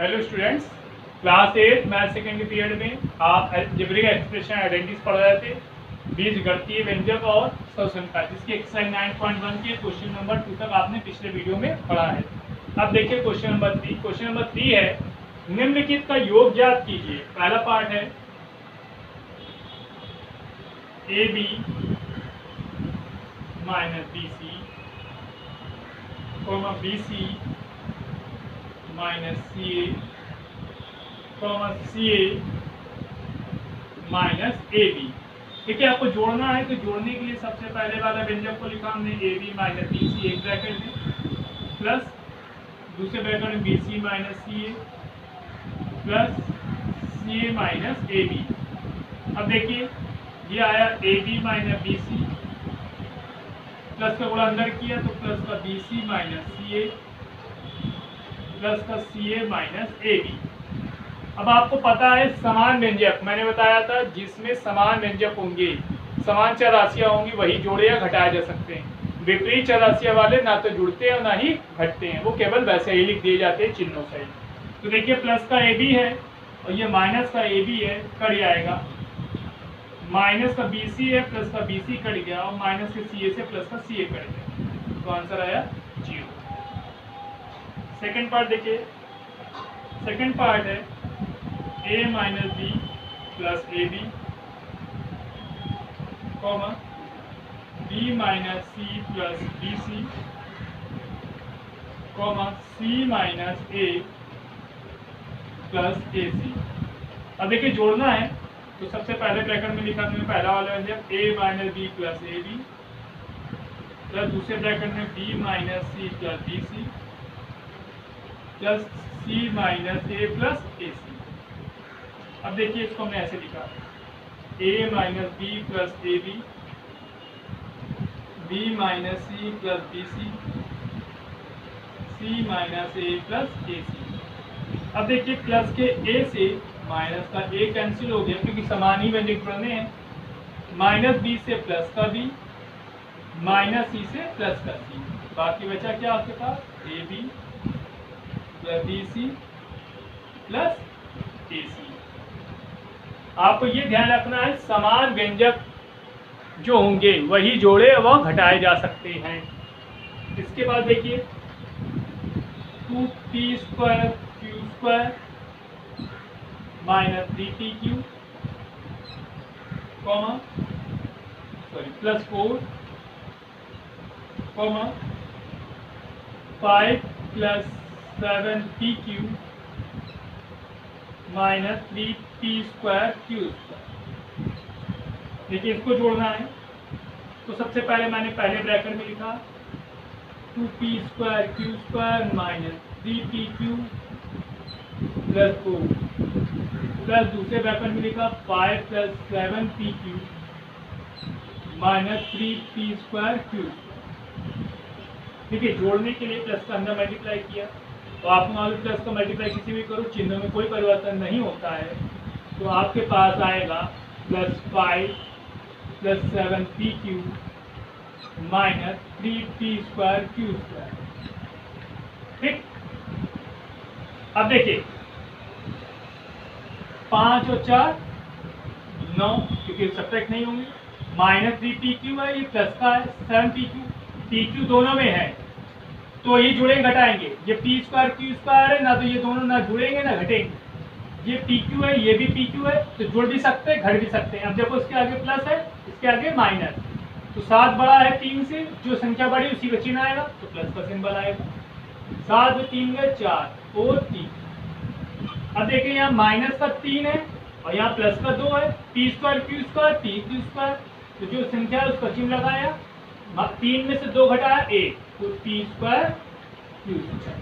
Hello students, class 8 math second period में आप algebraic expression identities पढ़ रहे थे, बीजगणितीय व्यंजक और स्वसंख्या, जिसकी एक्सरसाइज 9.1 के क्वेश्चन नंबर 2 तक आपने पिछले वीडियो में पढ़ा है। अब देखिए क्वेश्चन नंबर 3। क्वेश्चन नंबर 3 है, निम्नलिखित का योग ज्ञात कीजिए। पहला पार्ट है A B minus B C, B C minus C A, C A minus A B. ठीक है, आपको जोड़ना है तो जोड़ने के लिए सबसे पहले वाला व्यंजक को लिखा हमने A B minus B C एक ब्रैकेट में, प्लस दूसरे ब्रैकेट में B C minus C A plus C A minus A B. अब देखिए ये आया A B minus B C, plus का गुणा अंदर किया तो प्लस का B C minus C A plus का C A minus A B. अब आपको पता है समान व्यंजक, मैंने बताया था जिसमें समान व्यंजक होंगे, समान चर राशियां होंगी, वही जोड़े या घटाए जा सकते हैं। विपरीत चर राशियां वाले ना तो जुड़ते हैं और ना ही घटते हैं, वो केवल वैसे ही लिख दिए जाते हैं चिन्हों से। तो देखिए प्लस का ए बी है और ये माइनस का ए बी है, कट जाएगा। माइनस का बी सी है, प्लस का बी सी कट गया और माइनस के सी ए से प्लस का सी ए कट गया, तो आंसर आया 0। सेकेंड पार्ट देखिए, सेकेंड पार्ट है A minus B plus A B, comma B minus C plus B C, comma C minus A plus A C. अब देखिए जोड़ना है तो सबसे पहले ब्रैकेट में लिखा हमने पहला वाला व्यंजक A minus B plus A B, plus दूसरे ब्रैकेट में B minus C plus B C plus C minus A plus A C. अब देखिए इसको हमने ऐसे लिखा, A minus B plus A B, B minus C plus B C, C minus A plus A C. अब देखिए plus के ए से माइनस का ए कैंसिल हो गया क्योंकि समान ही व्यंजक जुड़ने हैं। माइनस बी से प्लस का बी, माइनस सी से प्लस का सी, बाकी बचा क्या आपके पास A B plus B C plus A C. आपको ये ध्यान रखना है समान व्यंजक जो होंगे वही जोड़े व घटाए जा सकते हैं। इसके बाद देखिए 2p square Q square minus 3pq, comma plus 4, comma 5 plus 7pq minus 3p square Q square. देखिए इसको जोड़ना है तो सबसे पहले मैंने पहले ब्रैकेट में लिखा 2p square Q square minus 3pq plus 4, plus दूसरे ब्रैकेट में लिखा 5 plus 7pq minus 3p square Q. देखिए जोड़ने के लिए प्लस का अंदर मल्टीप्लाई किया तो आप मान लो प्लस का मल्टीप्लाई किसी भी करो चिन्हों में कोई परिवर्तन नहीं होता है, तो आपके पास आएगा plus 5 plus 7pq minus 3p square Q square. ठीक, अब देखिए 5 और 4 9 क्योंकि सब्ट्रैक्ट नहीं होंगे, माइनस 3pq है, ये प्लस का है 7pq, pq दोनों में है तो ये जुड़ेंगे घटाएंगे। ये p स्क्वायर क्यू स्क्वायर है ना, तो ये दोनों ना जुड़ेंगे ना घटेंगे। ये pq है, ये भी pq है, तो जुड़ भी सकते हैं घट भी सकते हैं। अब देखो इसके आगे प्लस है, इसके आगे माइनस, तो 7 बड़ा है 3 से, जो संख्या बड़ी उसी का चिन्ह आएगा तो प्लस का सिंबल आएगा। 7 में 3 गए 4 और 3। अब देखिए यहाँ माइनस का 3 है और यहाँ प्लस का 2 है, p square Q square p Q square, तो जो संख्या है उसका चिन्ह लगाया, 3 में से 2 घटाया 1, तो p स्क्वायर क्यू स्क्वायर।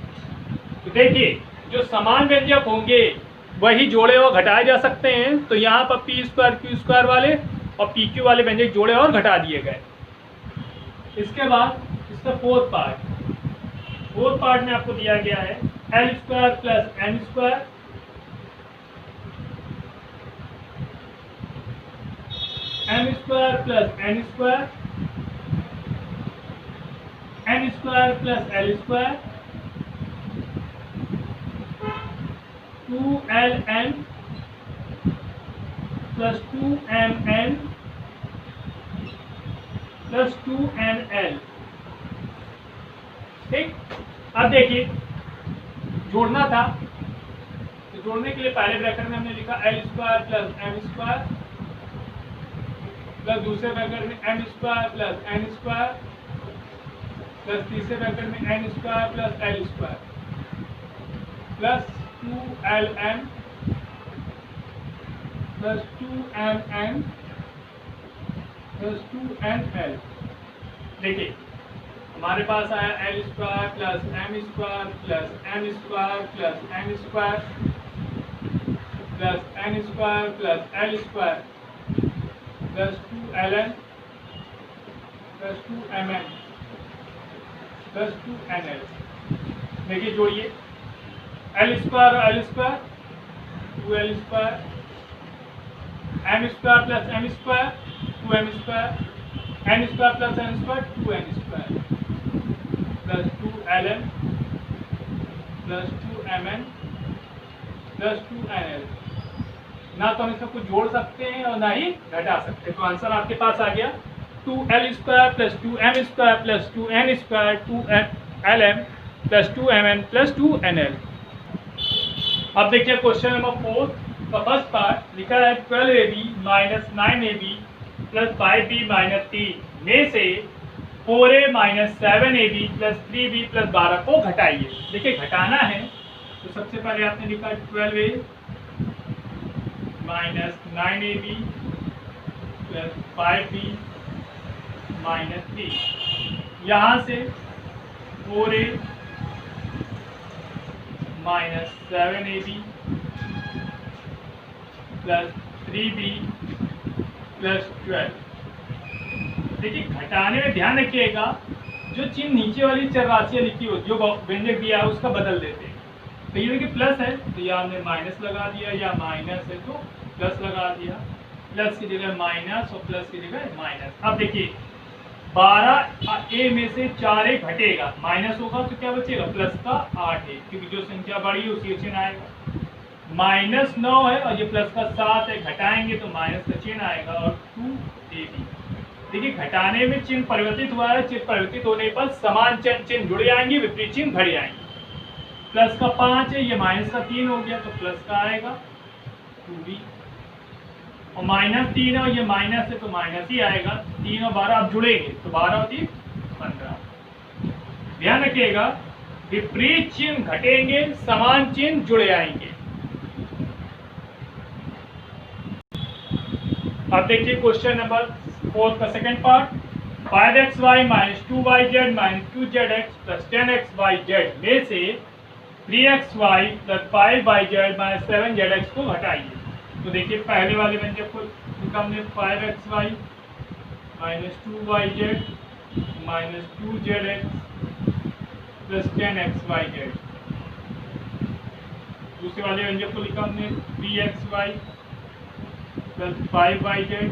तो देखिए जो समान व्यंजक होंगे वही जोड़े और घटाए जा सकते हैं, तो यहाँ पर p स्क्वायर क्यू स्क्वायर वाले और pq वाले व्यंजक जोड़े और घटा दिए गए। इसके बाद इसका फोर्थ पार्ट में आपको दिया गया है l square plus n square m square plus n square, n square plus l square 2ln plus 2mn plus 2nl। ठीक, अब देखिए जोड़ना था तो जोड़ने के लिए पहले ब्रैकेट में हमने लिखा l square plus m square plus दूसरे ब्रैकेट में m square plus n square plus तीसरे ब्रैकेट में n square plus l square plus 2ln plus 2mn plus 2nl। देखिए हमारे पास आया l square plus m square plus m square plus n square plus n square plus l square plus 2ln plus 2mn plus 2nl। देखिए जोड़िए l square और l square 2l square, m square plus m square 2m square, n square plus n square 2n square plus 2ln plus 2mn plus 2nl। ना तो हम इसमें कुछ जोड़ सकते हैं और ना ही घटा सकते हैं, तो आंसर आपके पास आ गया 2l square plus 2m square plus 2n square 2ln plus 2mn plus 2nl। अब देखिए क्वेश्चन नंबर 4 का फर्स्ट पार्ट लिखा है 12ab minus 9ab plus 5b minus 3 में से 4a minus 7ab plus 3b plus 12 को घटाइए। देखिए घटाना है तो सबसे पहले आपने लिखा 12a minus 9ab plus 5b minus 3, यहाँ से 4a minus 7ab plus 3b plus 12। देखिए घटाने में ध्यान रखिएगा जो चिन्ह नीचे वाली चर राशियाँ लिखी हो जो व्यंजक दिया है उसका बदल देते हैं। तो ये देखिए प्लस है तो यहाँ हमने माइनस लगा दिया, या माइनस है तो प्लस लगा दिया, प्लस की जगह माइनस और प्लस की जगह माइनस। अब देखिए 12 ए में से 4 a घटेगा, माइनस होगा तो क्या बचेगा प्लस का 8 a, क्योंकि जो संख्या बड़ी है उसी चिन्ह आएगा। माइनस 9 है और ये प्लस का 7 है, घटाएंगे तो माइनस का चिन्ह आएगा और 2ab। देखिए घटाने में चिन्ह परिवर्तित हुआ है, चिन्ह परिवर्तित होने पर समान चिन्ह जुड़ जाएंगे, विपरीत चिन्ह घट जाएंगे। प्लस का 5 है, ये माइनस का 3 हो गया तो प्लस का आएगा 2b, और माइनस 3 है और ये माइनस है तो माइनस ही आएगा। 3 और 12 अब जुड़ेंगे तो 12 और 3 15। ध्यान रखिएगा विपरीत चिन्ह घटेंगे, समान चिन्ह जुड़ जाएंगे। अब देखिए क्वेश्चन नंबर 4 का second part 5xy minus 2yz minus 2zx plus 10xyz में से 3xy plus 5yz minus 7zx को घटाइए। तो देखिए पहले वाले व्यंजक को लिखा हमने 5xy minus 2yz minus 2zx plus 10xyz। दूसरे वाले व्यंजक को लिखा हमने 3xy plus 5yz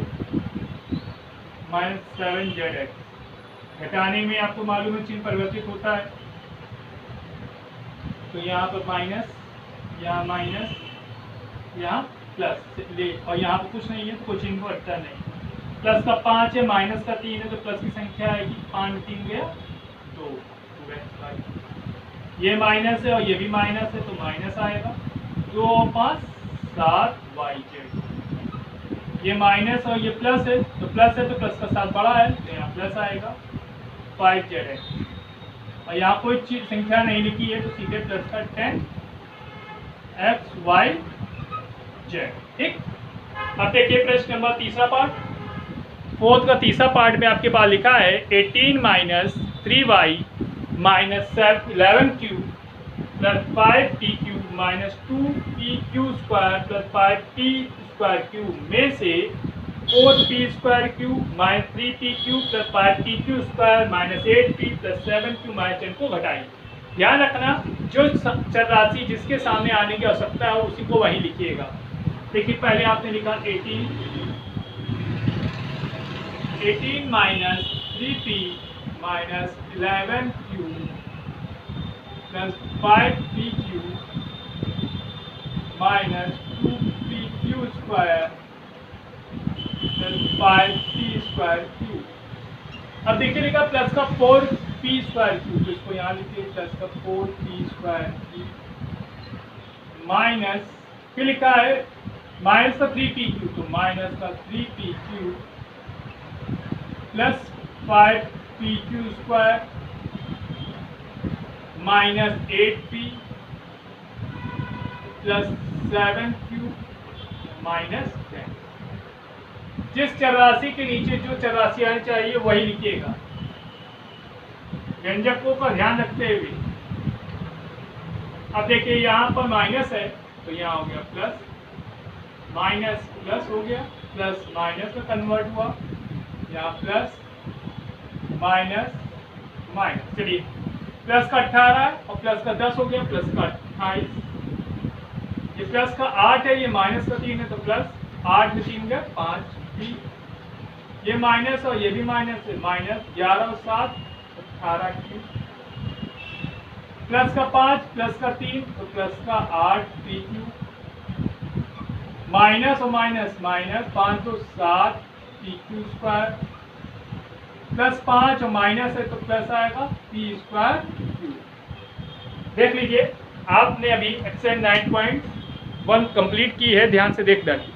minus 7zx। घटाने में आपको मालूम है चिन्ह परिवर्तित होता है, तो यहाँ पर माइनस, यहाँ माइनस, यहाँ प्लस ले, और यहाँ पर कुछ नहीं है तो कोई चिन्ह को हटता नहीं। प्लस का 5 है, माइनस का 3 है तो प्लस की संख्या आएगी 5 में 3 गया 2, ये माइनस है और ये भी माइनस है तो माइनस आएगा 2 और 5 7yz। ये माइनस और ये प्लस है तो प्लस का 7 बड़ा है तो यहाँ प्लस आएगा 5zx, और यहाँ कोई चीज संख्या नहीं लिखी है तो सीधे प्लस का 10xyz। ठीक, अब देखिए प्रश्न नंबर तीसरा पार्ट 4 का तीसरा पार्ट में आपके पास लिखा है 18 minus 3y minus 11q plus 5pq minus 2pq square plus 5p square cube में से 4p square cube minus 3pq plus 5pq square minus 8p plus 7q minus 10 को घटाइए। ध्यान रखना जो चर राशि जिसके सामने आने की आवश्यकता है उसी को वही लिखिएगा। देखिए पहले आपने लिखा 18 minus 3p minus 11q plus 5pq minus 2pq square plus 5p square Q. अब देखिए लिखा प्लस का 4p स्क्वायर क्यू, तो इसको यहाँ लिखिए प्लस का 4p स्क्वायर क्यू माइनस, फिर लिखा है माइनस का 3pq, तो माइनस का 3pq plus 5pq square minus 8p plus 7q minus 10। जिस चरराशि के नीचे जो चरराशि आनी चाहिए वही लिखिएगा, व्यंजकों का ध्यान रखते हुए। अब देखिए यहाँ पर माइनस है तो यहाँ हो गया प्लस, माइनस प्लस हो गया, प्लस माइनस में कन्वर्ट हुआ, यहाँ प्लस माइनस माइनस। चलिए प्लस का 18 और प्लस का 10 हो गया, प्लस का 28। ये प्लस का 8 है, ये माइनस का 3 है, तो प्लस 8 में 3 गया 5 भी, ये माइनस और ये भी माइनस है, माइनस 11 और 7 18 की, प्लस का 5 प्लस का 3 तो प्लस का 8 pq, माइनस और माइनस माइनस 5 तो 7 pq स्क्वायर, प्लस 5 और माइनस है तो प्लस आएगा p स्क्वायर q। देख लीजिए आपने अभी एक्सरसाइज 9.1 कंप्लीट की है, ध्यान से देख डालिए।